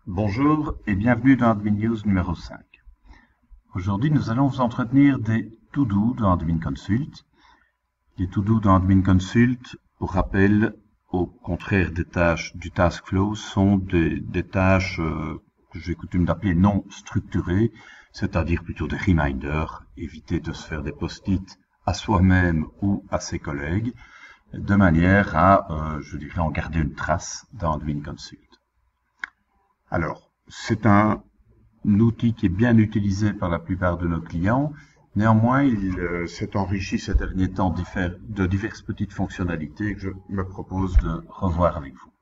Bonjour et bienvenue dans Admin News numéro 5. Aujourd'hui, nous allons vous entretenir des to-do dans Admin Consult. Les to-do dans Admin Consult, pour rappel, au contraire des tâches du Task Flow, sont des tâches que j'ai coutume d'appeler non structurées, c'est-à-dire plutôt des reminders, éviter de se faire des post-it à soi-même ou à ses collègues, de manière à, je dirais, en garder une trace dans Admin Consult. Alors, c'est un outil qui est bien utilisé par la plupart de nos clients. Néanmoins, il s'est enrichi ces derniers temps de diverses petites fonctionnalités que je me propose de revoir avec vous.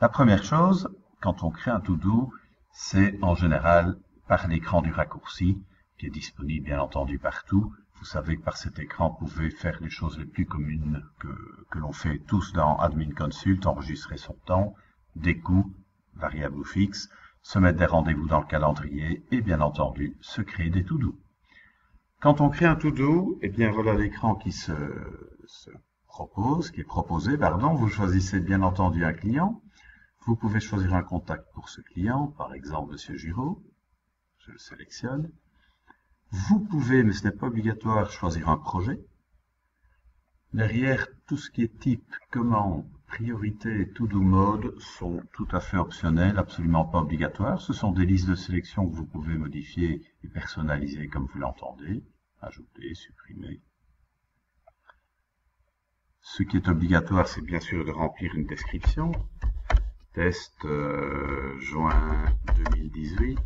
La première chose, quand on crée un to-do, c'est en général par l'écran du raccourci, qui est disponible bien entendu partout. Vous savez que par cet écran, vous pouvez faire les choses les plus communes que l'on fait tous dans Admin Consult, enregistrer son temps, des coûts, variables ou fixes, se mettre des rendez-vous dans le calendrier et bien entendu se créer des to-do. Quand on crée un to-do, eh bien voilà l'écran qui qui est proposé, vous choisissez bien entendu un client. Vous pouvez choisir un contact pour ce client, par exemple Monsieur Giraud. Je le sélectionne. Vous pouvez, mais ce n'est pas obligatoire, choisir un projet. Derrière, tout ce qui est type, commande, priorité et to-do mode sont tout à fait optionnels, absolument pas obligatoires. Ce sont des listes de sélection que vous pouvez modifier et personnaliser comme vous l'entendez. Ajouter, supprimer. Ce qui est obligatoire, c'est bien sûr de remplir une description. Test juin 2018.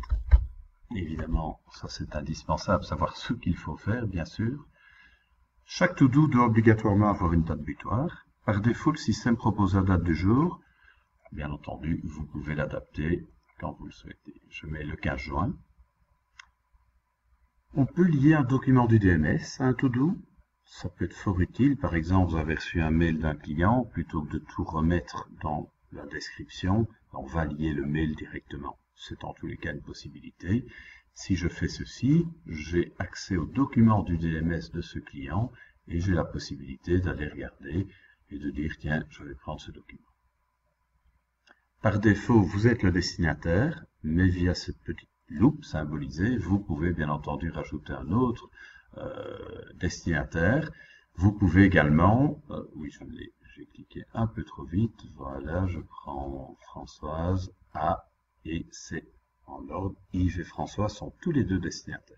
Évidemment, ça c'est indispensable, savoir ce qu'il faut faire, bien sûr. Chaque to-do doit obligatoirement avoir une date butoir. Par défaut, le système propose la date du jour. Bien entendu, vous pouvez l'adapter quand vous le souhaitez. Je mets le 15 juin. On peut lier un document du DMS à un to-do. Ça peut être fort utile. Par exemple, vous avez reçu un mail d'un client, plutôt que de tout remettre dans la description, on va lier le mail directement. C'est en tous les cas une possibilité. Si je fais ceci, j'ai accès au document du DMS de ce client et j'ai la possibilité d'aller regarder et de dire, tiens, je vais prendre ce document. Par défaut, vous êtes le destinataire, mais via cette petite loupe symbolisée, vous pouvez bien entendu rajouter un autre destinataire. Vous pouvez également, oui, j'ai cliqué un peu trop vite, voilà, je prends Françoise, A, et c'est en ordre, Yves et François sont tous les deux destinataires.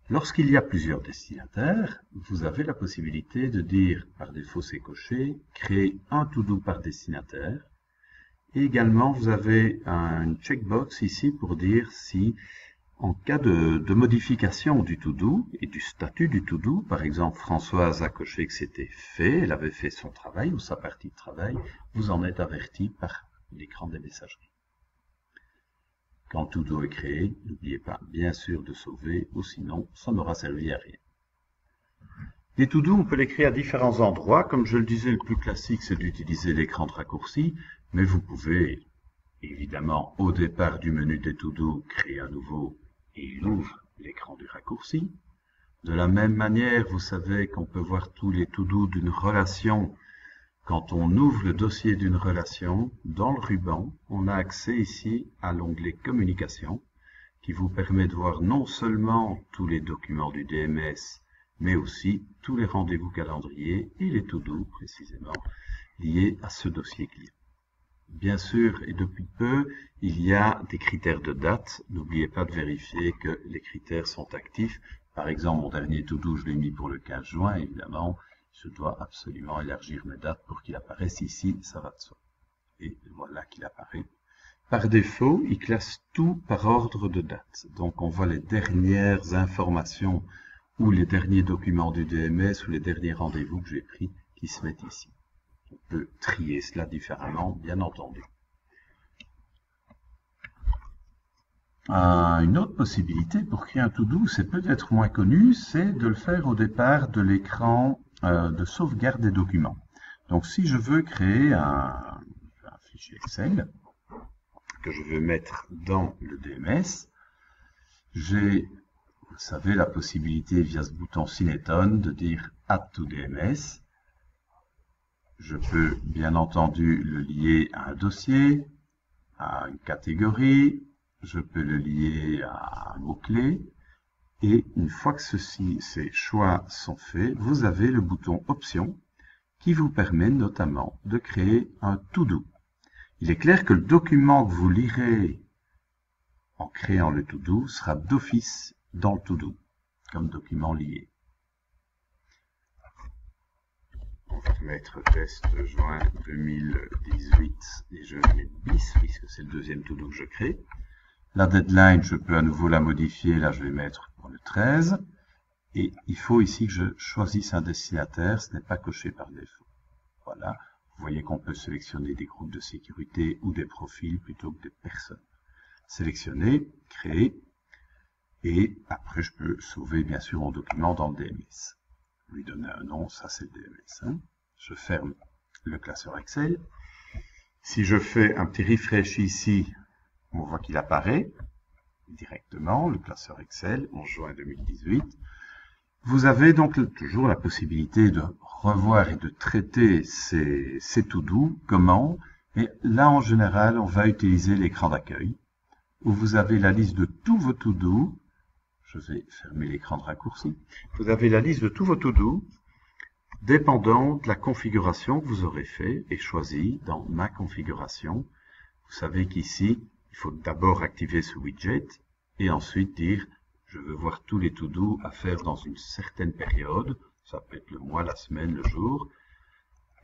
Lorsqu'il y a plusieurs destinataires, vous avez la possibilité de dire, par défaut c'est coché, créer un to-do par destinataire. Et également, vous avez une checkbox ici pour dire si, en cas de modification du to-do et du statut du to-do, par exemple Françoise a coché que c'était fait, elle avait fait son travail ou sa partie de travail, vous en êtes averti par l'écran des messageries. Quand to-do est créé, n'oubliez pas bien sûr de sauver, ou sinon ça n'aura servi à rien. Les to-do, on peut les créer à différents endroits. Comme je le disais, le plus classique, c'est d'utiliser l'écran de raccourci, mais vous pouvez, évidemment, au départ du menu des to-do, créer un nouveau et il ouvre l'écran du raccourci. De la même manière, vous savez qu'on peut voir tous les to-do d'une relation. Quand on ouvre le dossier d'une relation, dans le ruban, on a accès ici à l'onglet Communication, qui vous permet de voir non seulement tous les documents du DMS, mais aussi tous les rendez-vous calendriers et les to-do, précisément, liés à ce dossier client. Bien sûr, et depuis peu, il y a des critères de date. N'oubliez pas de vérifier que les critères sont actifs. Par exemple, mon dernier to-do, je l'ai mis pour le 15 juin, évidemment. Je dois absolument élargir mes dates pour qu'il apparaisse ici, ça va de soi. Et voilà qu'il apparaît. Par défaut, il classe tout par ordre de date. Donc on voit les dernières informations ou les derniers documents du DMS ou les derniers rendez-vous que j'ai pris qui se mettent ici. On peut trier cela différemment, bien entendu. Une autre possibilité pour créer un to-do, c'est peut-être moins connu, c'est de le faire au départ de l'écran de sauvegarde des documents. Donc si je veux créer un fichier Excel que je veux mettre dans le DMS, j'ai, vous savez, la possibilité via ce bouton Cineton de dire Add to DMS. Je peux bien entendu le lier à un dossier, à une catégorie, je peux le lier à un mot-clé, et une fois que ces choix sont faits, vous avez le bouton Options qui vous permet notamment de créer un to-do. Il est clair que le document que vous lirez en créant le to-do sera d'office dans le to-do, comme document lié. On va mettre test juin 2018 et je vais mettre bis puisque c'est le deuxième to-do que je crée. La deadline, je peux à nouveau la modifier, là je vais mettre pour le 13. Et il faut ici que je choisisse un destinataire, ce n'est pas coché par défaut. Voilà, vous voyez qu'on peut sélectionner des groupes de sécurité ou des profils plutôt que des personnes. Sélectionner, créer, et après je peux sauver bien sûr mon document dans le DMS. Lui donner un nom, ça c'est le DMS. Hein. Je ferme le classeur Excel. Si je fais un petit refresh ici, on voit qu'il apparaît directement, le classeur Excel, en juin 2018. Vous avez donc toujours la possibilité de revoir et de traiter ces to-do. Comment? Et là, en général, on va utiliser l'écran d'accueil, où vous avez la liste de tous vos to-do. Je vais fermer l'écran de raccourci. Vous avez la liste de tous vos to-do, dépendant de la configuration que vous aurez fait et choisi dans ma configuration. Vous savez qu'ici, il faut d'abord activer ce widget et ensuite dire je veux voir tous les to-do à faire dans une certaine période. Ça peut être le mois, la semaine, le jour.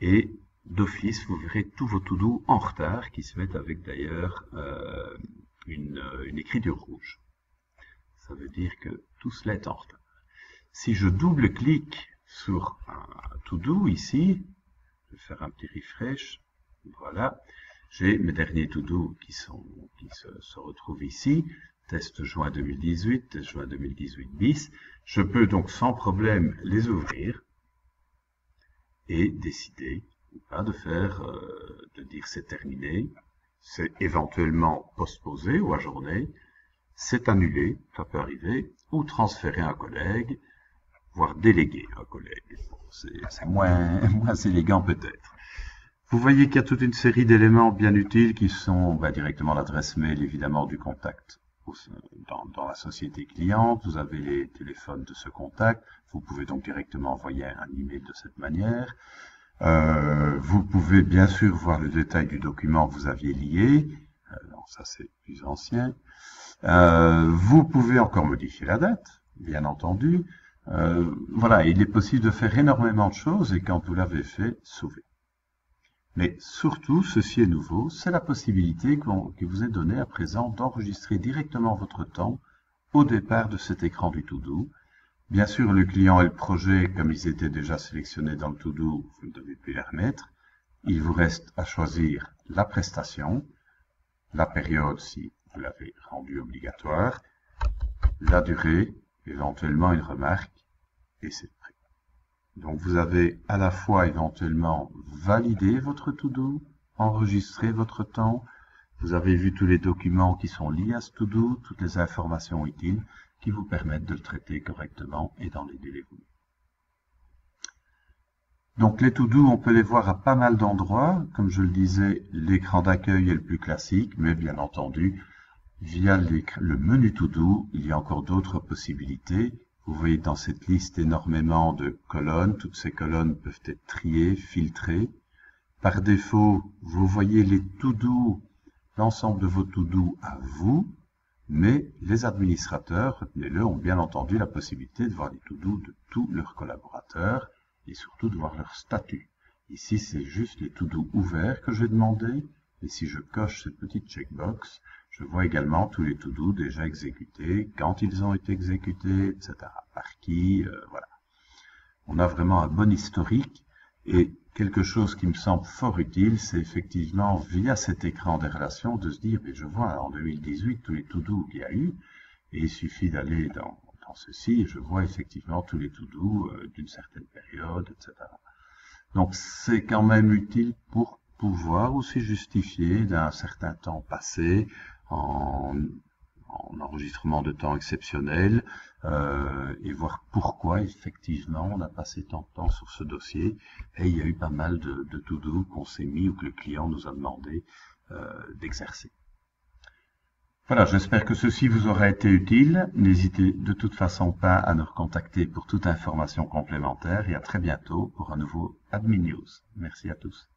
Et d'office, vous verrez tous vos to-do en retard qui se mettent avec d'ailleurs une écriture rouge. Ça veut dire que tout cela est en retard. Si je double-clique sur un to-do ici, je vais faire un petit refresh, voilà, j'ai mes derniers to-do qui se retrouvent ici, test juin 2018, test juin 2018 bis. Je peux donc sans problème les ouvrir et décider ou pas de faire, de dire c'est terminé, c'est éventuellement postposé ou ajourné, c'est annulé, ça peut arriver, ou transférer un collègue, voire déléguer un collègue. C'est moins élégant peut-être. Vous voyez qu'il y a toute une série d'éléments bien utiles qui sont directement l'adresse mail évidemment du contact. Dans la société cliente, vous avez les téléphones de ce contact, vous pouvez donc directement envoyer un email de cette manière. Vous pouvez bien sûr voir le détail du document que vous aviez lié, ça c'est plus ancien. Vous pouvez encore modifier la date, bien entendu. Voilà, il est possible de faire énormément de choses et quand vous l'avez fait, sauver. Mais surtout, ceci est nouveau, c'est la possibilité qui vous est donnée à présent d'enregistrer directement votre temps au départ de cet écran du to-do. Bien sûr, le client et le projet, comme ils étaient déjà sélectionnés dans le to-do, vous ne devez plus les remettre. Il vous reste à choisir la prestation, la période si vous l'avez rendue obligatoire, la durée, éventuellement une remarque, et c'est prêt. Donc vous avez à la fois éventuellement validé votre to-do, enregistré votre temps, vous avez vu tous les documents qui sont liés à ce to-do, toutes les informations utiles qui vous permettent de le traiter correctement et dans les délais voulus. Donc les to-do, on peut les voir à pas mal d'endroits. Comme je le disais, l'écran d'accueil est le plus classique, mais bien entendu, via le menu to-do, il y a encore d'autres possibilités. Vous voyez dans cette liste énormément de colonnes. Toutes ces colonnes peuvent être triées, filtrées. Par défaut, vous voyez les to-do, l'ensemble de vos to-do à vous, mais les administrateurs, retenez-le, ont bien entendu la possibilité de voir les to-do de tous leurs collaborateurs et surtout de voir leur statut. Ici, c'est juste les to-do ouverts que j'ai demandé, et si je coche cette petite checkbox, je vois également tous les to-do déjà exécutés, quand ils ont été exécutés, etc. Par qui, voilà. On a vraiment un bon historique, et quelque chose qui me semble fort utile, c'est effectivement, via cet écran des relations, de se dire, mais je vois en 2018 tous les to-do qu'il y a eu, et il suffit d'aller dans ceci, et je vois effectivement tous les to-do d'une certaine période, etc. Donc c'est quand même utile pour pouvoir aussi justifier d'un certain temps passé en enregistrement de temps exceptionnel et voir pourquoi effectivement on a passé tant de temps sur ce dossier et il y a eu pas mal de to-do qu'on s'est mis ou que le client nous a demandé d'exercer. Voilà, j'espère que ceci vous aura été utile. N'hésitez de toute façon pas à nous recontacter pour toute information complémentaire et à très bientôt pour un nouveau Admin News. Merci à tous.